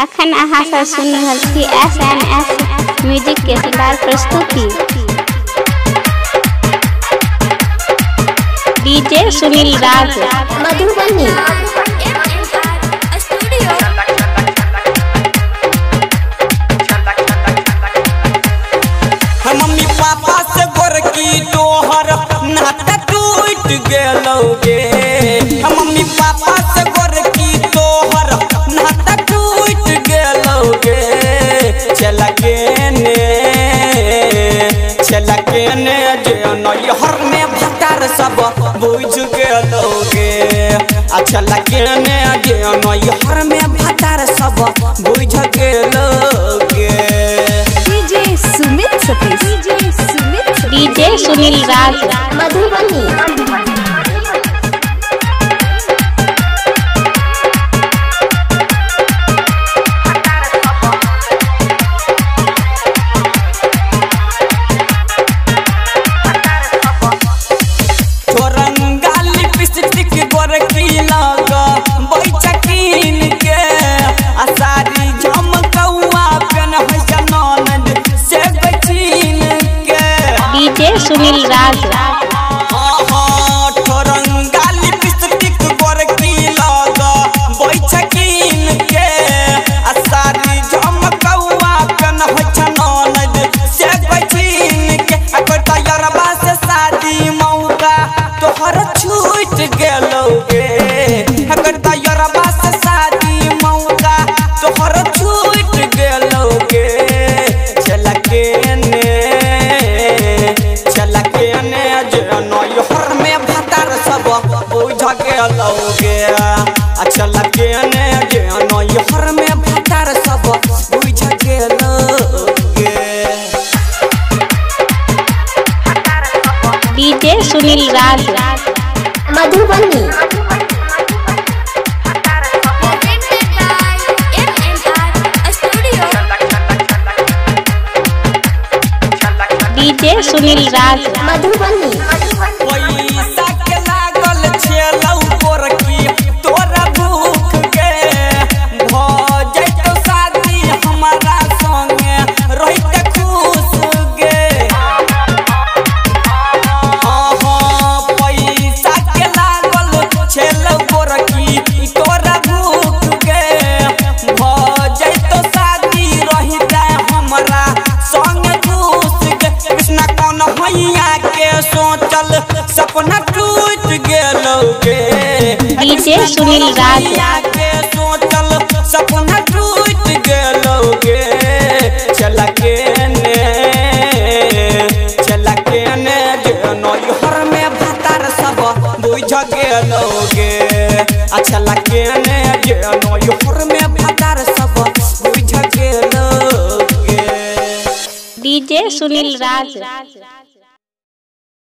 अखन अहाँ सब सुन रहल छी SNS म्यूजिक के शानदार प्रस्तुति। डीजे सुनील राज मधुबनी। मम्मी पापा से गोरकी तोहर नाता टूट गेलोगे। मम्मी पापा से गोरकी तोहर नाता टूट गेलोगे। चला के ने जे नैहर में भटार सब बुझ गेलोगे। अच्छा लगे ने जे नैहर में भटार सब बुझ गेलोगे। डीजे सुनील राज मधुबनी। सुनील राज ठोरंगाली पिस्टिक गोरकी लग बैठकीन के असारी झमकौआ कन छनन से बैठीन के। अकर तैयारबा से शादी मौका तोहर छूट गेलोगे। अकर तैयारबा से शादी मौका तोहर छूट गेलोगे। चला के ने नैहर में भटार सब बुझ गेलोगे। अच्छा लगे ने जे नैहर में भटार सब बुझ गेलोगे। डीजे सुनील राज मधुबनी। डीजे सुनील राज मधुबनी। पैसा के लागल छेलौ गोरकी तोरा भूख के। भ जइतो शादी हमारा संगे रहिते खुश गे। पैसा के लागल छेलौ गोरकी तोरा भूख के। भ जइतो शादी रहिते हमारा संगे खुश गे। कृष्णा कौन भैया के सोचल सपना टूट गेलोगे। डीजे सुनील राज के सोचल सपना टूट गेलोगे। चला के ने जे नैहर में भटार सब बुझ गेलोगे। अच्छा लगे ने जे नैहर में भटार सब बुझ गेलोगे। डीजे सुनील राज।